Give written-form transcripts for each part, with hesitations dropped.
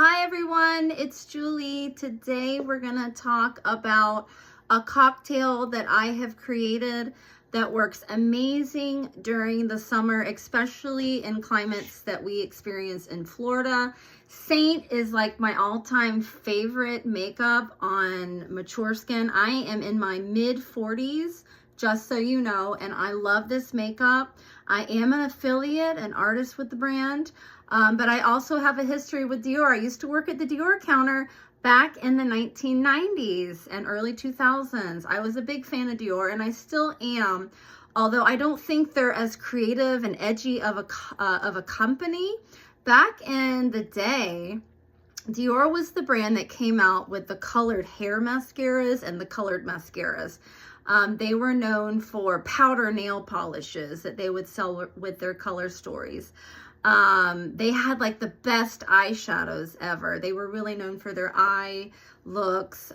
Hi everyone, it's Julie. Today we're gonna talk about a cocktail that I have created that works amazing during the summer, especially in climates that we experience in Florida. Seint is like my all-time favorite makeup on mature skin. I am in my mid-40s, just so you know, and I love this makeup. I am an affiliate, an artist with the brand. But I also have a history with Dior. I used to work at the Dior counter back in the 1990s and early 2000s. I was a big fan of Dior, and I still am, although I don't think they're as creative and edgy of a company. Back in the day, Dior was the brand that came out with the colored hair mascaras and the colored mascaras. They were known for powder nail polishes that they would sell with their color stories. They had like the best eyeshadows ever. They were really known for their eye looks.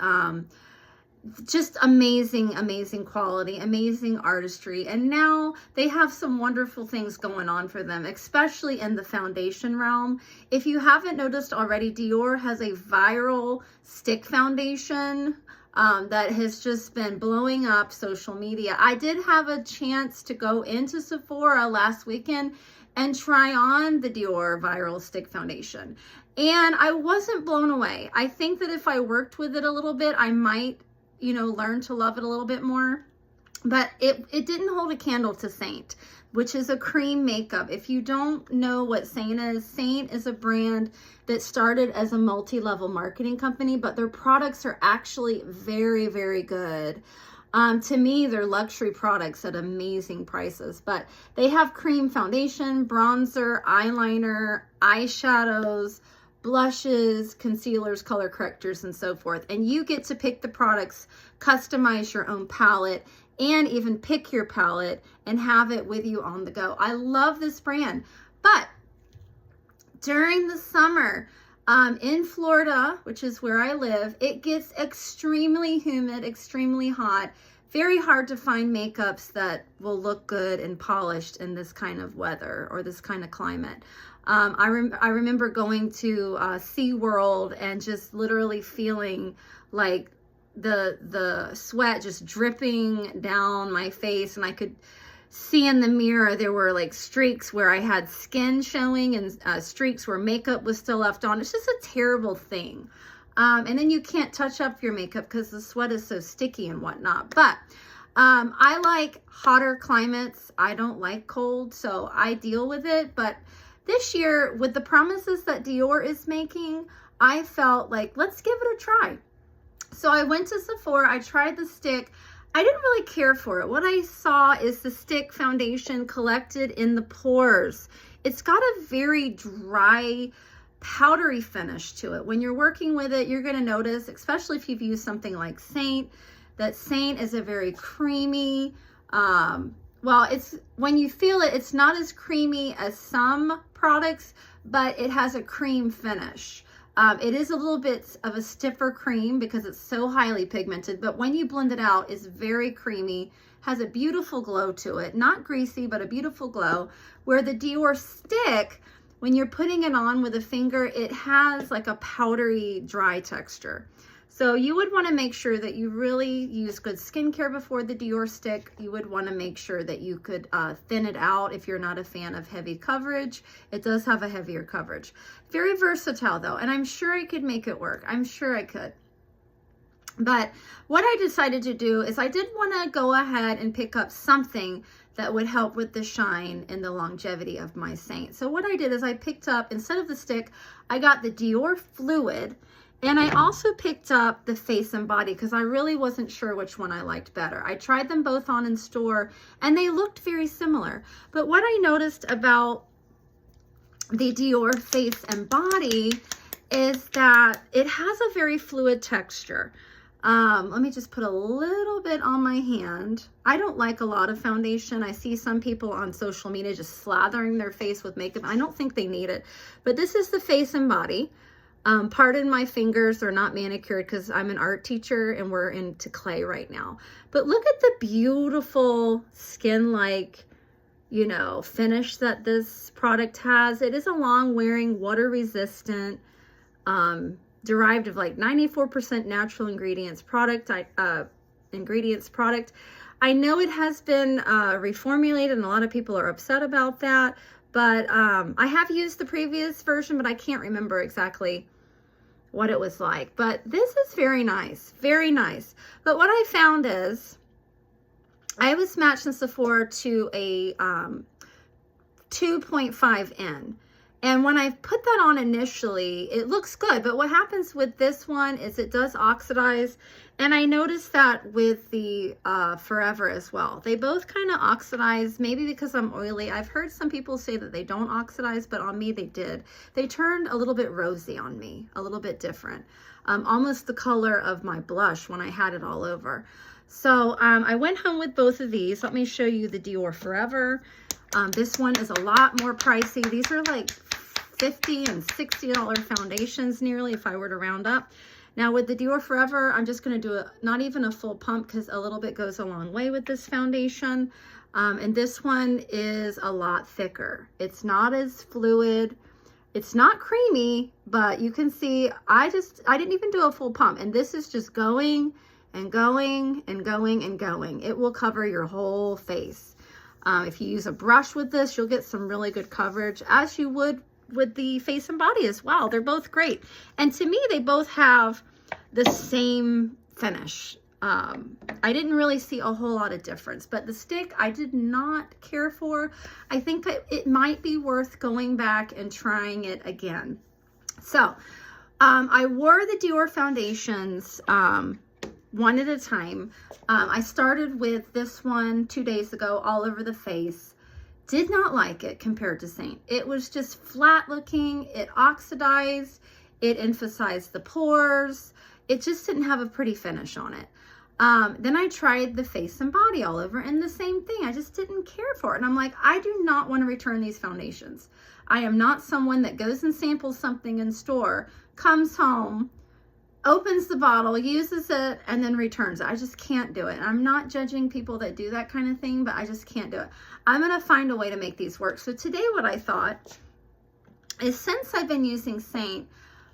Just amazing, amazing quality, amazing artistry. And now they have some wonderful things going on for them, especially in the foundation realm. If you haven't noticed already, Dior has a viral stick foundation that has just been blowing up social media. I did have a chance to go into Sephora last weekend and try on the Dior Viral Stick Foundation. And I wasn't blown away. I think that if I worked with it a little bit, I might, learn to love it a little bit more. But it didn't hold a candle to Seint, which is a cream makeup. If you don't know what Seint is a brand that started as a multi-level marketing company, but their products are actually very, very good. To me, they're luxury products at amazing prices, but they have cream foundation, bronzer, eyeliner, eyeshadows, blushes, concealers, color correctors, and so forth. And you get to pick the products, customize your own palette, and even pick your palette and have it with you on the go. I love this brand, but during the summer, in Florida, which is where I live, it gets extremely humid, extremely hot, very hard to find makeups that will look good and polished in this kind of weather or this kind of climate. I remember going to SeaWorld and just literally feeling like the sweat just dripping down my face, and I could see in the mirror there were like streaks where I had skin showing and streaks where makeup was still left on. It's just a terrible thing. And then you can't touch up your makeup because the sweat is so sticky and whatnot. But I like hotter climates. I don't like cold, so I deal with it. But this year, with the promises that Dior is making, I felt like, let's give it a try. So I went to Sephora, I tried the stick. I didn't really care for it. What I saw is the stick foundation collected in the pores. It's got a very dry, powdery finish to it. When you're working with it, you're going to notice, especially if you've used something like Seint, that Seint is a very creamy, well, it's when you feel it, it's not as creamy as some products, but it has a cream finish. It is a little bit of a stiffer cream because it's so highly pigmented, but when you blend it out, it's very creamy, has a beautiful glow to it, not greasy, but a beautiful glow, where the Dior stick, when you're putting it on with a finger, it has like a powdery, dry texture. So you would want to make sure that you really use good skincare before the Dior stick. You would want to make sure that you could thin it out if you're not a fan of heavy coverage. It does have a heavier coverage. Very versatile though, and I'm sure I could make it work. I'm sure I could. But what I decided to do is I did want to go ahead and pick up something that would help with the shine and the longevity of my Seint. So what I did is I picked up, instead of the stick, I got the Dior Fluid. And I also picked up the face and body because I really wasn't sure which one I liked better. I tried them both on in store and they looked very similar. But what I noticed about the Dior face and body is that it has a very fluid texture. Let me just put a little bit on my hand. I don't like a lot of foundation. I see some people on social media just slathering their face with makeup. I don't think they need it. But this is the face and body. Pardon my fingers, they're not manicured because I'm an art teacher and we're into clay right now. But look at the beautiful skin-like, finish that this product has. It is a long-wearing, water-resistant, derived of like 94% natural ingredients product. I know it has been reformulated, and a lot of people are upset about that, but I have used the previous version, but I can't remember exactly what it was like. But this is very nice, very nice. But what I found is I was matched in Sephora to a 2.5N. And when I put that on initially, it looks good. But what happens with this one is it does oxidize. And I noticed that with the Forever as well. They both kind of oxidize, maybe because I'm oily. I've heard some people say that they don't oxidize, but on me they did. They turned a little bit rosy on me, a little bit different. Almost the color of my blush when I had it all over. So I went home with both of these. Let me show you the Dior Forever. This one is a lot more pricey. These are like $50 and $60 foundations nearly, if I were to round up. Now with the Dior Forever, I'm just going to do not even a full pump, because a little bit goes a long way with this foundation. And this one is a lot thicker. It's not as fluid. It's not creamy, but you can see I didn't even do a full pump. And this is just going and going and going and going. It will cover your whole face. If you use a brush with this, you'll get some really good coverage, as you would with the face and body as well. They're both great. And to me, they both have the same finish. I didn't really see a whole lot of difference, but the stick I did not care for. I think it might be worth going back and trying it again. So I wore the Dior foundations one at a time. I started with this one 2 days ago, all over the face. Did not like it compared to Seint. It was just flat looking. It oxidized. It emphasized the pores. It just didn't have a pretty finish on it. Then I tried the face and body all over, and the same thing. I just didn't care for it. And I'm like, I do not want to return these foundations. I am not someone that goes and samples something in store, comes home, opens the bottle, uses it, and then returns it. I just can't do it. I'm not judging people that do that kind of thing, but I just can't do it. I'm going to find a way to make these work. So today what I thought is, since I've been using Seint,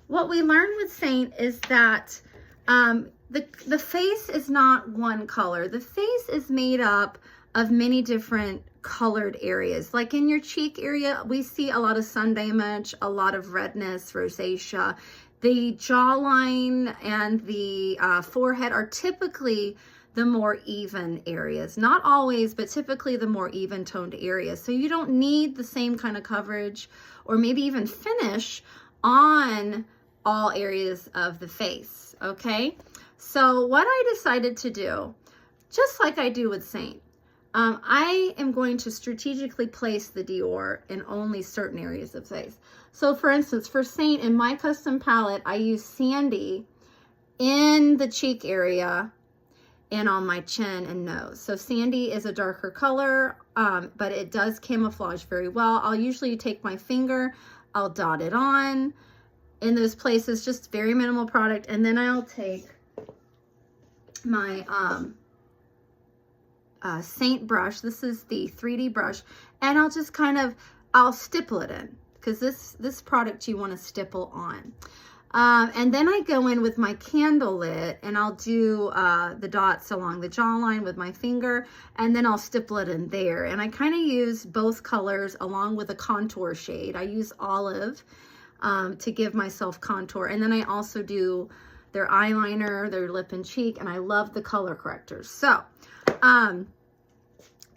what we learned with Seint is that the face is not one color. The face is made up of many different colored areas. Like in your cheek area, we see a lot of sun damage, a lot of redness, rosacea. The jawline and the forehead are typically the more even areas. Not always, but typically the more even toned areas. So you don't need the same kind of coverage or maybe even finish on all areas of the face, okay? So what I decided to do, just like I do with Seint, I am going to strategically place the Dior in only certain areas of face. So for instance, for Seint, in my custom palette, I use Sandy in the cheek area and on my chin and nose. So Sandy is a darker color, but it does camouflage very well. I'll usually take my finger, I'll dot it on in those places, just very minimal product. And then I'll take my Seint brush. This is the 3D brush. And I'll just I'll stipple it in, because this product you want to stipple on. And then I go in with my candle lit, and I'll do the dots along the jawline with my finger, and then I'll stipple it in there. And I kind of use both colors along with a contour shade. I use olive to give myself contour. And then I also do their eyeliner, their lip and cheek, and I love the color correctors. So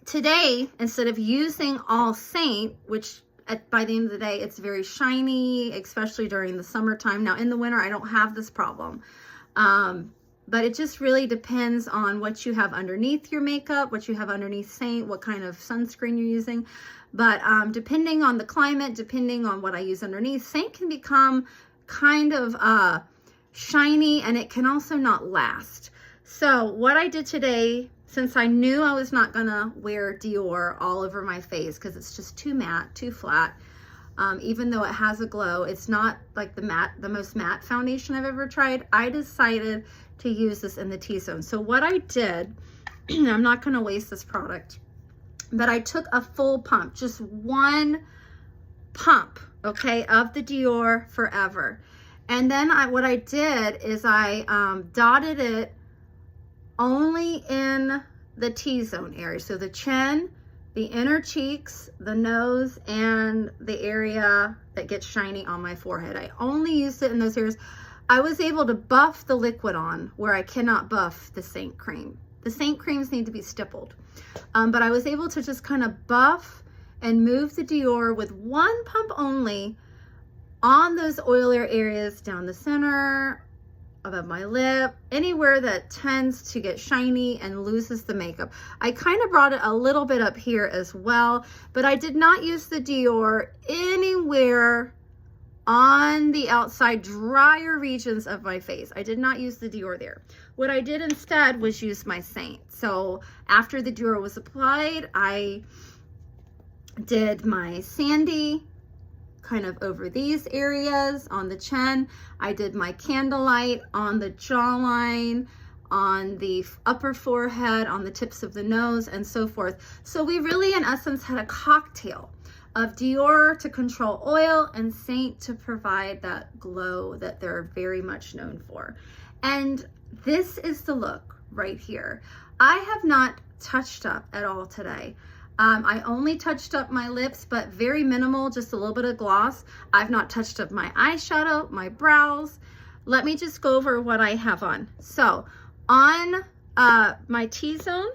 today, instead of using all Seint, which by the end of the day, it's very shiny, especially during the summertime. Now in the winter, I don't have this problem. But it just really depends on what you have underneath your makeup, what you have underneath Seint, what kind of sunscreen you're using. But depending on the climate, depending on what I use underneath, Seint can become kind of shiny, and it can also not last. So what I did today, since I knew I was not gonna wear Dior all over my face because it's just too matte, too flat, even though it has a glow, it's not like the most matte foundation I've ever tried. I decided to use this in the T-zone. So what I did, I'm not gonna waste this product, but I took a full pump, just one pump, okay, of the Dior Forever. And then what I did is I dotted it only in the T-zone area. So the chin, the inner cheeks, the nose, and the area that gets shiny on my forehead. I only used it in those areas. I was able to buff the liquid on where I cannot buff the Seint cream. The Seint creams need to be stippled. But I was able to just kind of buff and move the Dior with one pump only on those oilier areas down the center, above my lip, anywhere that tends to get shiny and loses the makeup. I kind of brought it a little bit up here as well, but I did not use the Dior anywhere on the outside drier regions of my face. I did not use the Dior there. What I did instead was use my Seint. So after the Dior was applied, I did my Sandy kind of over these areas on the chin. I did my Candlelight on the jawline, on the upper forehead, on the tips of the nose, and so forth. So we really, in essence, had a cocktail of Dior to control oil and Seint to provide that glow that they're very much known for. And this is the look right here. I have not touched up at all today. I only touched up my lips, but very minimal, just a little bit of gloss. I've not touched up my eyeshadow, my brows. Let me just go over what I have on. So on my T-zone,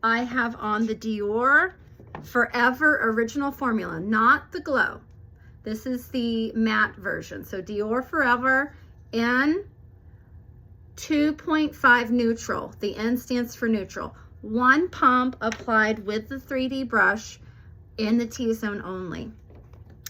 I have on the Dior Forever Original Formula, not the Glow. This is the matte version. So Dior Forever in 2.5 neutral. The N stands for neutral. One pump applied with the 3D brush in the T-zone only.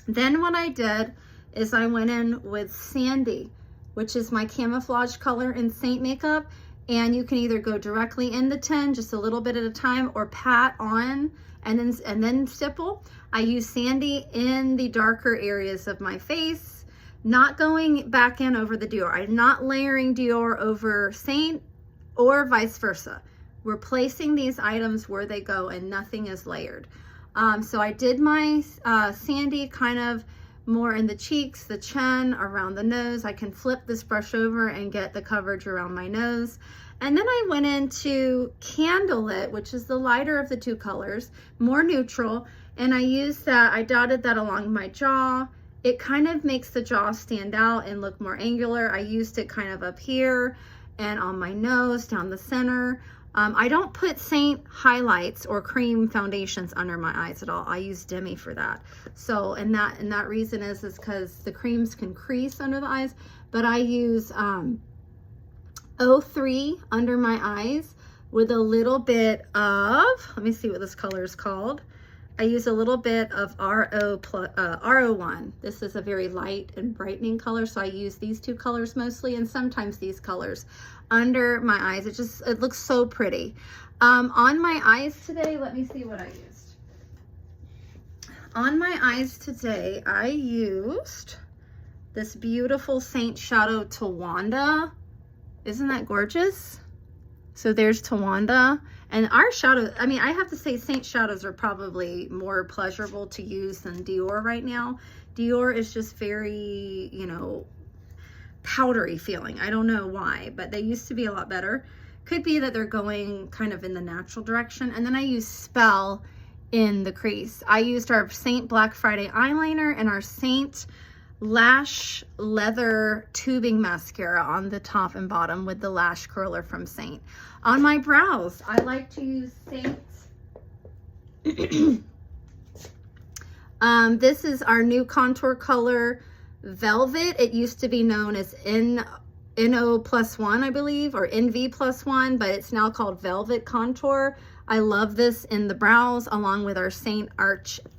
Then what I did is I went in with Sandy, which is my camouflage color in Seint makeup, and you can either go directly in the tin, just a little bit at a time, or pat on and then stipple. I use Sandy in the darker areas of my face, not going back in over the Dior. I'm not layering Dior over Seint or vice versa. We're placing these items where they go and nothing is layered. So I did my Sandy kind of more in the cheeks, the chin, around the nose. I can flip this brush over and get the coverage around my nose. And then I went into Candlelit, which is the lighter of the two colors, more neutral. And I used that, I dotted that along my jaw. It kind of makes the jaw stand out and look more angular. I used it kind of up here and on my nose, down the center. I don't put Seint highlights or cream foundations under my eyes at all. I use Demi for that. So, and that reason is because the creams can crease under the eyes, but I use 03 under my eyes with a little bit of, let me see what this color is called. I use a little bit of RO1. This is a very light and brightening color, so I use these two colors mostly, and sometimes these colors under my eyes. It looks so pretty. On my eyes today, let me see what I used. On my eyes today, I used this beautiful Seint Shadow Tawanda. Isn't that gorgeous? So there's Tawanda. And our shadows, I mean, I have to say Seint shadows are probably more pleasurable to use than Dior right now. Dior is just very, you know, powdery feeling. I don't know why, but they used to be a lot better. Could be that they're going kind of in the natural direction. And then I use Spell in the crease. I used our Seint Black Friday eyeliner and our Seint Lash Leather Tubing Mascara on the top and bottom with the lash curler from Seint. On my brows, I like to use Seint. This is our new contour color, Velvet. It used to be known as NO+1, I believe, or NV+1, but it's now called Velvet Contour. I love this in the brows along with our Seint Archangel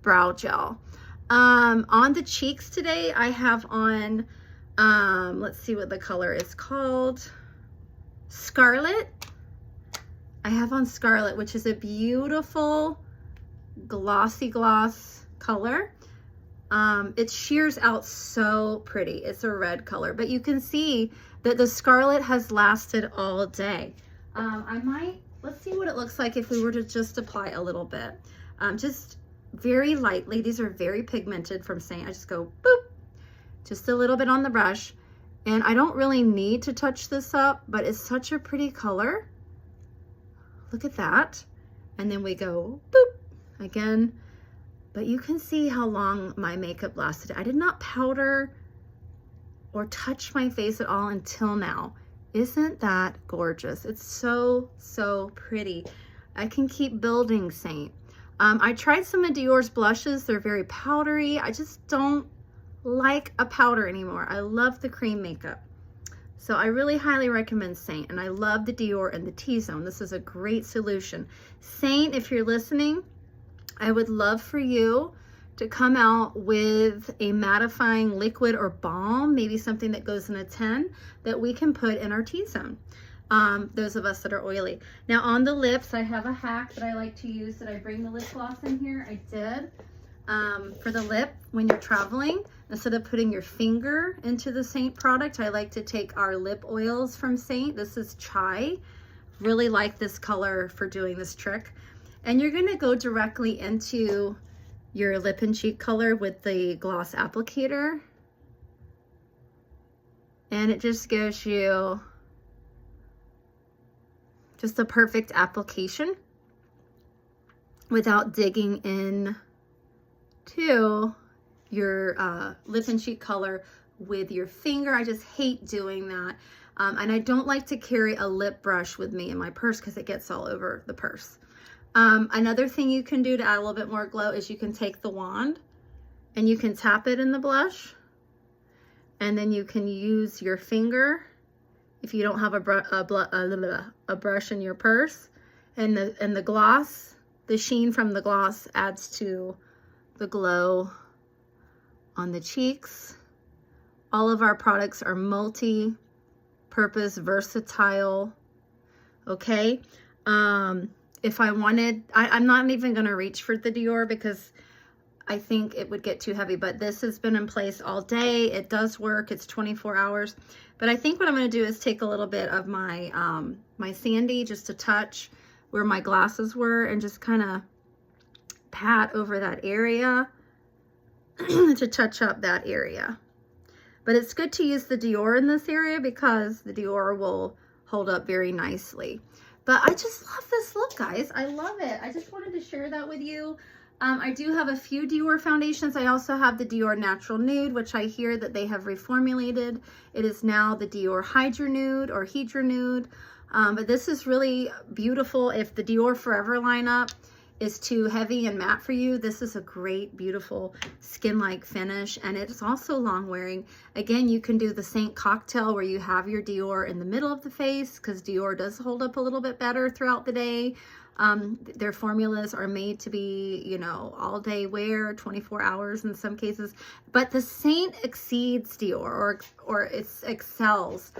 Brow Gel. On the cheeks today, I have on, let's see what the color is called, Scarlet. I have on Scarlet, which is a beautiful glossy gloss color. It shears out so pretty. It's a red color, but you can see that the Scarlet has lasted all day. Let's see what it looks like if we were to just apply a little bit. Just very lightly. These are very pigmented from Seint. I just go boop, just a little bit on the brush. And I don't really need to touch this up, but it's such a pretty color. Look at that. And then we go boop again. But you can see how long my makeup lasted. I did not powder or touch my face at all until now. Isn't that gorgeous? It's so, so pretty. I can keep building Seint. I tried some of Dior's blushes. They're very powdery. I just don't like a powder anymore. I love the cream makeup. So I really highly recommend Seint, and I love the Dior and the T-Zone. This is a great solution. Seint, if you're listening, I would love for you to come out with a mattifying liquid or balm, maybe something that goes in a 10 that we can put in our T-Zone. Those of us that are oily. Now on the lips, I have a hack that I like to use. Did I bring the lip gloss in here? I did. For the lip, when you're traveling, instead of putting your finger into the Seint product, I like to take our lip oils from Seint. This is Chai. Really like this color for doing this trick. And you're gonna go directly into your lip and cheek color with the gloss applicator. And it just gives you just the perfect application without digging in to your lip and cheek color with your finger. I just hate doing that. And I don't like to carry a lip brush with me in my purse because it gets all over the purse. Another thing you can do to add a little bit more glow is you can take the wand and you can tap it in the blush, and then you can use your finger if you don't have a brush in your purse, and the gloss, the sheen from the gloss adds to the glow on the cheeks. All of our products are multi-purpose, versatile, okay? If I wanted, I'm not even gonna reach for the Dior because I think it would get too heavy, but this has been in place all day. It does work, it's 24 hours. But I think what I'm gonna do is take a little bit of my, my Sandy, just to touch where my glasses were, and just kind of pat over that area to touch up that area. But it's good to use the Dior in this area because the Dior will hold up very nicely. But I just love this look, guys. I love it. I just wanted to share that with you. I do have a few Dior foundations. I also have the Dior Natural Nude, which I hear that they have reformulated. It is now the Dior Hydra Nude or Hydra Nude. But this is really beautiful. If the Dior Forever lineup is too heavy and matte for you, this is a great, beautiful skin-like finish, and it's also long wearing. Again, you can do the Seint cocktail where you have your Dior in the middle of the face, because Dior does hold up a little bit better throughout the day. Their formulas are made to be, you know, all day wear, 24 hours in some cases, but the Seint exceeds Dior, or it excels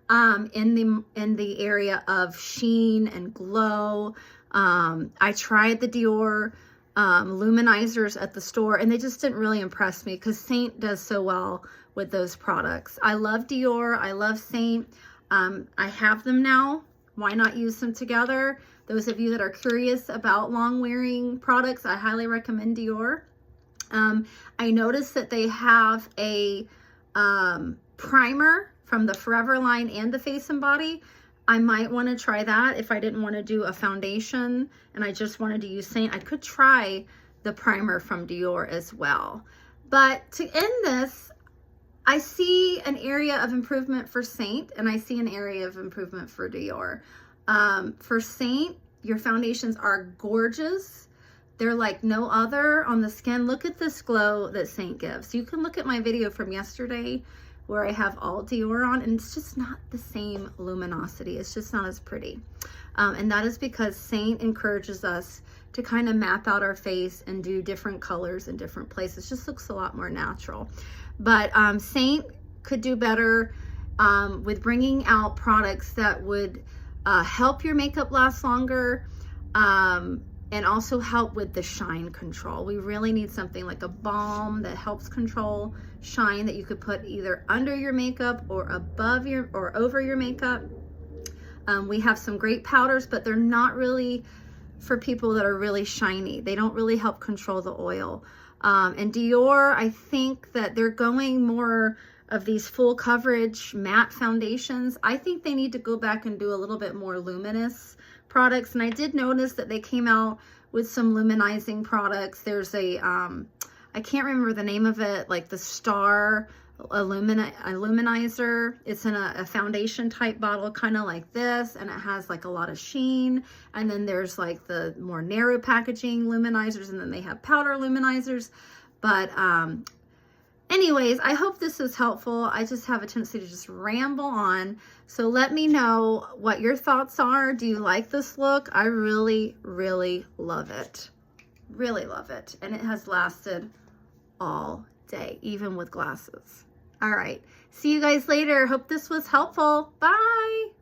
in the area of sheen and glow. I tried the Dior luminizers at the store, and they just didn't really impress me because Seint does so well with those products. I love Dior. I love Seint. I have them now. Why not use them together? Those of you that are curious about long wearing products, I highly recommend Dior. I noticed that they have a primer from the Forever line and the Face and Body. I might want to try that if I didn't want to do a foundation and I just wanted to use Seint. I could try the primer from Dior as well. But to end this, I see an area of improvement for Seint, and I see an area of improvement for Dior. For Seint, your foundations are gorgeous. They're like no other on the skin. Look at this glow that Seint gives. You can look at my video from yesterday where I have all Dior on, and it's just not the same luminosity. It's just not as pretty. And that is because Seint encourages us to kind of map out our face and do different colors in different places. It just looks a lot more natural. But Seint could do better with bringing out products that would help your makeup last longer, and also help with the shine control. We really need something like a balm that helps control shine that you could put either under your makeup or above your or over your makeup. We have some great powders, but they're not really for people that are really shiny. They don't really help control the oil. And Dior, I think that they're going more of these full coverage matte foundations. I think they need to go back and do a little bit more luminous products. And I did notice that they came out with some luminizing products. There's a, I can't remember the name of it, like the Star Illuminizer. It's in a foundation type bottle, kind of like this, and it has like a lot of sheen. And then there's like the more narrow packaging luminizers, and then they have powder luminizers. But anyways, I hope this is helpful. I just have a tendency to just ramble on. So let me know what your thoughts are. Do you like this look? I really, really love it. Really love it. And it has lasted all day, even with glasses. All right. See you guys later. Hope this was helpful. Bye.